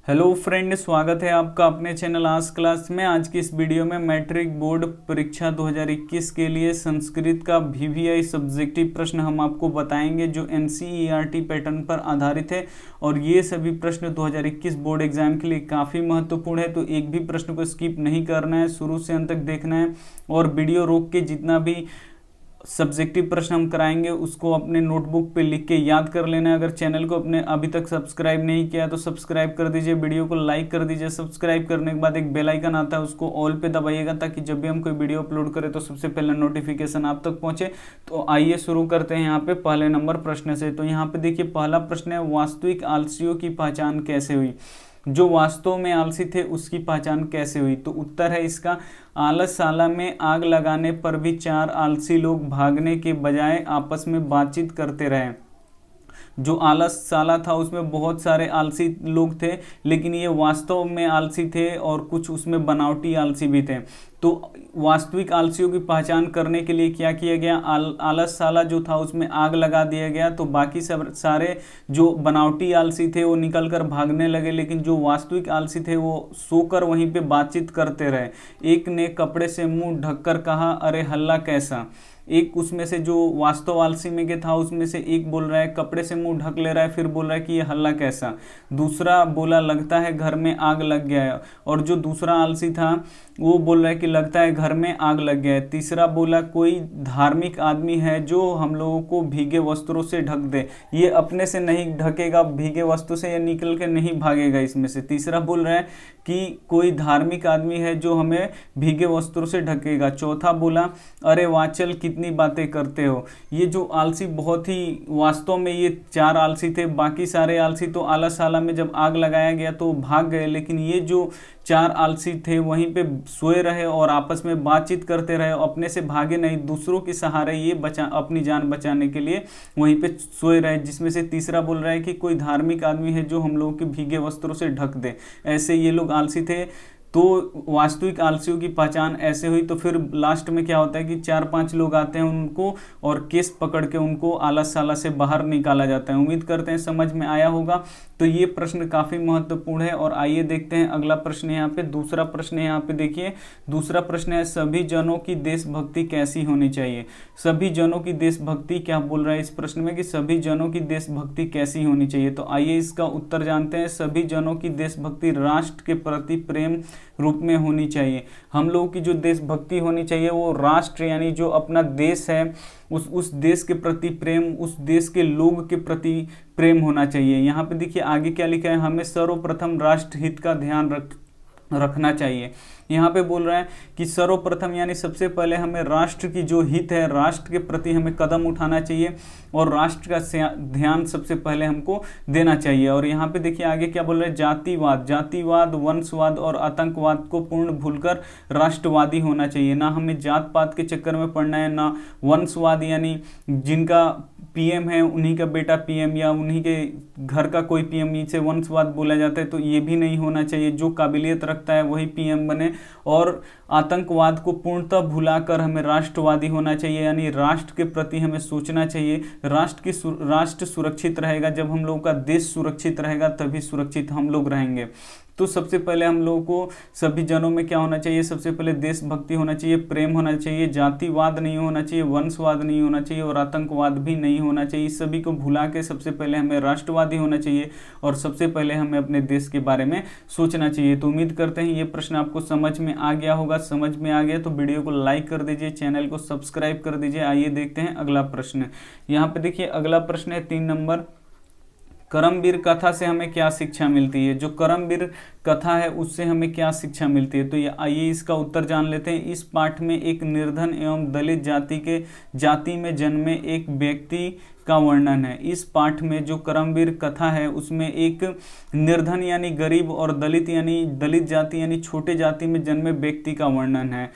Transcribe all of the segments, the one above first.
Hello friend, स्वागत है आपका अपने चैनल आज क्लास में। आज की इस वीडियो में मैट्रिक बोर्ड परीक्षा 2021 के लिए संस्कृत का वीवीआई सब्जेक्टिव प्रश्न हम आपको बताएंगे जो एनसीईआरटी पैटर्न पर आधारित है। और ये सभी प्रश्न 2021 बोर्ड एग्जाम के लिए काफ़ी महत्वपूर्ण है, तो एक भी प्रश्न को स्किप नहीं करना है, शुरू से अंत तक देखना है। और वीडियो रोक के जितना भी सब्जेक्टिव प्रश्न हम कराएंगे उसको अपने नोटबुक पे लिख के याद कर लेना है। अगर चैनल को अपने अभी तक सब्सक्राइब नहीं किया तो सब्सक्राइब कर दीजिए, वीडियो को लाइक कर दीजिए। सब्सक्राइब करने के बाद एक बेल आइकन आता है, उसको ऑल पे दबाइएगा ताकि जब भी हम कोई वीडियो अपलोड करें तो सबसे पहले नोटिफिकेशन आप तक पहुंचे। तो आइए शुरू करते हैं यहाँ पे पहले नंबर प्रश्न से। तो यहाँ पे देखिए पहला प्रश्न है, वास्तविक आलसियों की पहचान कैसे हुई? जो वास्तव में आलसी थे उसकी पहचान कैसे हुई? तो उत्तर है इसका, आलसशाला में आग लगाने पर भी 4 आलसी लोग भागने के बजाय आपस में बातचीत करते रहे। जो आलसशाला था उसमें बहुत सारे आलसी लोग थे, लेकिन ये वास्तव में आलसी थे और कुछ उसमें बनावटी आलसी भी थे। तो वास्तविक आलसियों की पहचान करने के लिए क्या किया गया, आलसशाला जो था उसमें आग लगा दिया गया, तो बाकी सब सारे जो बनावटी आलसी थे वो निकल कर भागने लगे, लेकिन जो वास्तविक आलसी थे वो सोकर वहीं पे बातचीत करते रहे। एक ने कपड़े से मुंह ढककर कहा, अरे हल्ला कैसा। एक उसमें से जो वास्तव आलसी में के था उसमें से एक बोल रहा है कपड़े से मुंह ढक ले रहा है, फिर बोल रहा है कि ये हल्ला कैसा। दूसरा बोला लगता है घर में आग लग गया है, और जो दूसरा आलसी था वो बोल रहा है कि लगता है घर में आग लग गया है। तीसरा बोला कोई धार्मिक आदमी है जो हम लोगों को भीगे वस्त्रों से ढक दे। ये अपने से नहीं ढकेगा भीगे वस्त्रों से, ये निकल के नहीं भागेगा इसमें से। तीसरा बोल रहा है कि कोई धार्मिक आदमी है जो हमें भीगे वस्त्रों से ढकेगा। चौथा बोला अरे वाचल कितनी बातें करते हो। ये जो आलसी बहुत ही, वास्तव में ये 4 आलसी थे, बाकी सारे आलसी तो आलसशाला में जब आग लगाया गया तो भाग गए, लेकिन ये जो 4 आलसी थे वहीं पे सोए रहे और आपस में बातचीत करते रहे, अपने से भागे नहीं, दूसरों के सहारे ये अपनी जान बचाने के लिए वहीं पे सोए रहे। जिसमें से तीसरा बोल रहा है कि कोई धार्मिक आदमी है जो हम लोगों के भीगे वस्त्रों से ढक दे। ऐसे ये लोग आलसी थे। तो वास्तविक आलसियों की पहचान ऐसे हुई। तो फिर लास्ट में क्या होता है कि 4-5 लोग आते हैं उनको और केस पकड़ के उनको आलसशाला से बाहर निकाला जाता है। उम्मीद करते हैं समझ में आया होगा। तो ये प्रश्न काफ़ी महत्वपूर्ण है। और आइए देखते हैं अगला प्रश्न। यहाँ पे दूसरा प्रश्न है, यहाँ पे देखिए दूसरा प्रश्न है, सभी जनों की देशभक्ति कैसी होनी चाहिए? सभी जनों की देशभक्ति, क्या बोल रहा है इस प्रश्न में कि सभी जनों की देशभक्ति कैसी होनी चाहिए? तो आइए इसका उत्तर जानते हैं। सभी जनों की देशभक्ति राष्ट्र के प्रति प्रेम रूप में होनी चाहिए। हम लोगों की जो देशभक्ति होनी चाहिए वो राष्ट्र यानी जो अपना देश है उस देश के प्रति प्रेम, उस देश के लोग के प्रति प्रेम होना चाहिए। यहाँ पे देखिए आगे क्या लिखा है, हमें सर्वप्रथम राष्ट्र हित का ध्यान रखना चाहिए। यहाँ पे बोल रहा है कि सर्वप्रथम यानी सबसे पहले हमें राष्ट्र की जो हित है, राष्ट्र के प्रति हमें कदम उठाना चाहिए और राष्ट्र का ध्यान सबसे पहले हमको देना चाहिए। और यहाँ पे देखिए आगे क्या बोल रहे हैं, जातिवाद, वंशवाद और आतंकवाद को पूर्ण भूलकर राष्ट्रवादी होना चाहिए। ना हमें जात पात के चक्कर में पड़ना है, ना वंशवाद यानी जिनका पीएम है उन्हीं का बेटा पीएम या उन्हीं के घर का कोई पीएम, इसे वंशवाद बोला जाता है, तो ये भी नहीं होना चाहिए। जो काबिलियत रखता है वही पीएम बने। और आतंकवाद को पूर्णतः भुलाकर हमें राष्ट्रवादी होना चाहिए, यानी राष्ट्र के प्रति हमें सोचना चाहिए। राष्ट्र सुरक्षित रहेगा, जब हम लोगों का देश सुरक्षित रहेगा तभी सुरक्षित हम लोग रहेंगे। तो सबसे पहले हम लोगों को सभी जनों में क्या होना चाहिए, सबसे पहले देशभक्ति होना चाहिए, प्रेम होना चाहिए, जातिवाद नहीं होना चाहिए, वंशवाद नहीं होना चाहिए और आतंकवाद भी नहीं होना चाहिए। इस सभी को भुला के सबसे पहले हमें राष्ट्रवादी होना चाहिए और सबसे पहले हमें अपने देश के बारे में सोचना चाहिए। तो उम्मीद करते हैं ये प्रश्न आपको समझ में आ गया होगा। समझ में आ गया तो वीडियो को लाइक कर दीजिए, चैनल को सब्सक्राइब कर दीजिए। आइए देखते हैं अगला प्रश्न। यहाँ पे देखिए अगला प्रश्न है 3 नंबर, करमवीर कथा से हमें क्या शिक्षा मिलती है? जो करमवीर कथा है उससे हमें क्या शिक्षा मिलती है? तो ये आइए इसका उत्तर जान लेते हैं। इस पाठ में एक निर्धन एवं दलित जाति में जन्मे एक व्यक्ति का वर्णन है। इस पाठ में जो करमवीर कथा है उसमें एक निर्धन यानी गरीब और दलित जाति यानी छोटे जाति में जन्मे व्यक्ति का वर्णन है।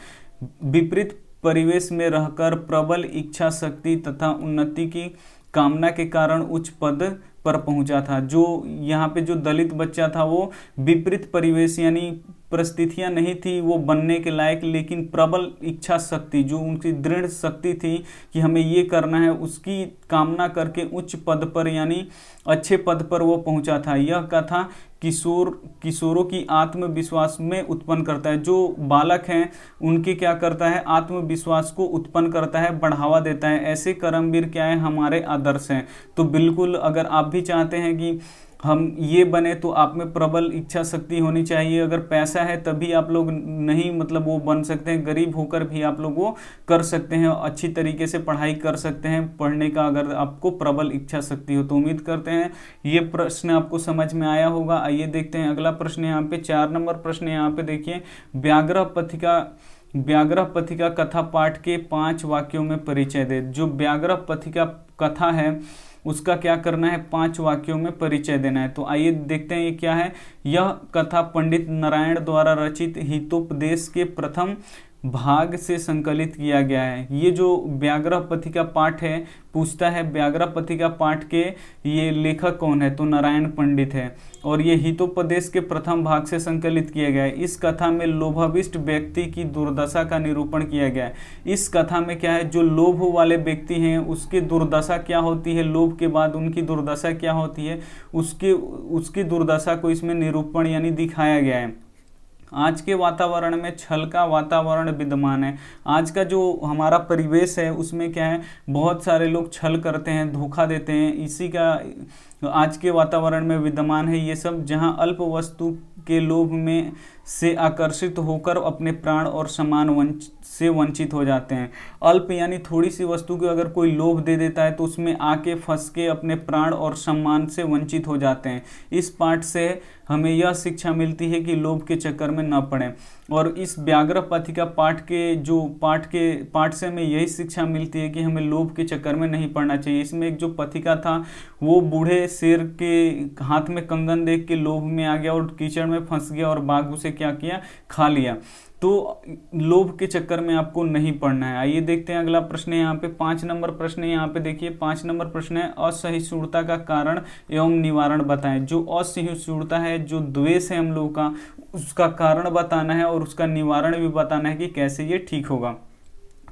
विपरीत परिवेश में रहकर प्रबल इच्छा शक्ति तथा उन्नति की कामना के कारण उच्च पद पर पहुंचा था। जो यहाँ पे जो दलित बच्चा था वो विपरीत परिवेश यानी परिस्थितियां नहीं थी वो बनने के लायक, लेकिन प्रबल इच्छा शक्ति, जो उनकी दृढ़ शक्ति थी कि हमें ये करना है, उसकी कामना करके उच्च पद पर यानी अच्छे पद पर वो पहुंचा था। यह कथा किशोरों की आत्मविश्वास में उत्पन्न करता है। जो बालक हैं उनके क्या करता है, आत्मविश्वास को उत्पन्न करता है, बढ़ावा देता है। ऐसे कर्मवीर क्या है, हमारे आदर्श हैं। तो बिल्कुल अगर आप भी चाहते हैं कि हम ये बने तो आप में प्रबल इच्छा शक्ति होनी चाहिए। अगर पैसा है तभी आप लोग नहीं मतलब वो बन सकते हैं, गरीब होकर भी आप लोग वो कर सकते हैं, अच्छी तरीके से पढ़ाई कर सकते हैं पढ़ने का, अगर आपको प्रबल इच्छा शक्ति हो। तो उम्मीद करते हैं ये प्रश्न आपको समझ में आया होगा। आइए देखते हैं अगला प्रश्न। यहाँ पे 4 नंबर प्रश्न यहाँ पे देखिए, व्याघ्र पथिका कथा पाठ के 5 वाक्यों में परिचय दे। जो व्याघ्र पथिका कथा है उसका क्या करना है, 5 वाक्यों में परिचय देना है। तो आइए देखते हैं ये क्या है। यह कथा पंडित नारायण द्वारा रचित हितोपदेश के प्रथम भाग से संकलित किया गया है। ये जो व्याघ्र पथिका पाठ है, पूछता है व्याघ्र पथिका पाठ के ये लेखक कौन है, तो नारायण पंडित है, और ये हितोपदेश के प्रथम भाग से संकलित किया गया है। इस कथा में लोभाविष्ट व्यक्ति की दुर्दशा का निरूपण किया गया है। इस कथा में क्या है, जो लोभ वाले व्यक्ति हैं उसकी दुर्दशा क्या होती है, लोभ के बाद उनकी दुर्दशा क्या होती है, उसकी दुर्दशा को इसमें निरूपण यानी दिखाया गया है। आज के वातावरण में छल का वातावरण विद्यमान है। आज का जो हमारा परिवेश है उसमें क्या है, बहुत सारे लोग छल करते हैं, धोखा देते हैं, इसी का आज के वातावरण में विद्यमान है ये सब, जहां अल्प वस्तु के लोभ में से आकर्षित होकर अपने प्राण और सम्मान से वंचित हो जाते हैं। अल्प यानी थोड़ी सी वस्तु को अगर कोई लोभ दे देता है तो उसमें आके फंस के अपने प्राण और सम्मान से वंचित हो जाते हैं। इस पाठ से हमें यह शिक्षा मिलती है कि लोभ के चक्कर में न पड़ें। और इस व्याघ्र पथिका पाठ से हमें यही शिक्षा मिलती है कि हमें लोभ के चक्कर में नहीं पड़ना चाहिए। इसमें एक जो पथिका था वो बूढ़े शेर के हाथ में कंगन देख के लोभ में आ गया और कीचड़ में फंस गया और बाघ उसे क्या किया, खा लिया। तो लोभ के चक्कर में आपको नहीं पड़ना है। आइए देखते हैं अगला प्रश्न है यहाँ पे 5 नंबर प्रश्न है। यहाँ पे देखिए 5 नंबर प्रश्न है, असहिष्णुता का कारण एवं निवारण बताएं। जो असहिष्णुता है, जो द्वेष है हम लोग का, उसका कारण बताना है और उसका निवारण भी बताना है कि कैसे ये ठीक होगा।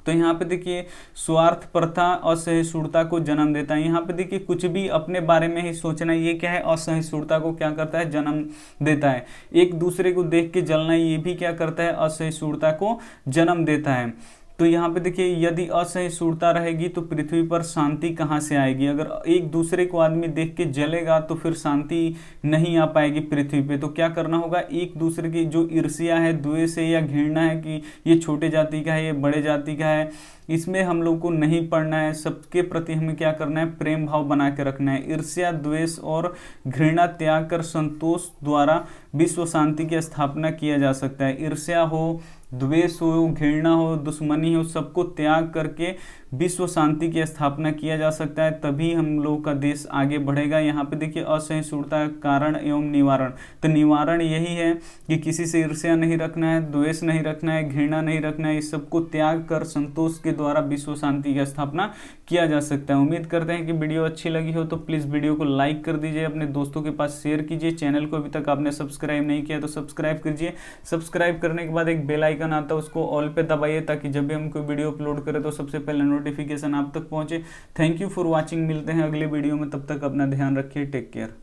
तो यहाँ पे देखिए स्वार्थपरता असहिष्णुता को जन्म देता है। यहाँ पे देखिए कुछ भी अपने बारे में ही सोचना, ये क्या है, असहिष्णुता को क्या करता है, जन्म देता है। एक दूसरे को देख के जलना, ये भी क्या करता है, असहिष्णुता को जन्म देता है। तो यहाँ पे देखिए यदि असहिष्णुता रहेगी तो पृथ्वी पर शांति कहाँ से आएगी। अगर एक दूसरे को आदमी देख के जलेगा तो फिर शांति नहीं आ पाएगी पृथ्वी पे। तो क्या करना होगा, एक दूसरे की जो ईर्ष्या है, द्वेष है या घृणा है कि ये छोटे जाति का है, ये बड़े जाति का है, इसमें हम लोग को नहीं पड़ना है। सबके प्रति हमें क्या करना है, प्रेम भाव बना के रखना है। ईर्ष्या, द्वेष और घृणा त्याग कर संतोष द्वारा विश्व शांति की स्थापना किया जा सकता है। ईर्ष्या हो, द्वेष हो, घृणा हो, दुश्मनी हो, सबको त्याग करके विश्व शांति की स्थापना किया जा सकता है, तभी हम लोग का देश आगे बढ़ेगा। यहाँ पे देखिए असहिष्णुता कारण एवं निवारण, तो निवारण यही है कि किसी से ईर्ष्या नहीं रखना है, द्वेष नहीं रखना है, घृणा नहीं रखना है, इस सबको त्याग कर संतोष के द्वारा विश्व शांति की स्थापना किया जा सकता है। उम्मीद करते हैं कि वीडियो अच्छी लगी हो तो प्लीज़ वीडियो को लाइक कर दीजिए, अपने दोस्तों के पास शेयर कीजिए। चैनल को अभी तक आपने सब्सक्राइब नहीं किया तो सब्सक्राइब कीजिए। सब्सक्राइब करने के बाद एक बेल आइकन आता है, उसको ऑल पे दबाइए ताकि जब भी हम कोई वीडियो अपलोड करें तो सबसे पहले नोटिफिकेशन आप तक पहुंचे। Thank you for watching. मिलते हैं अगले वीडियो में, तब तक अपना ध्यान रखिए। Take care.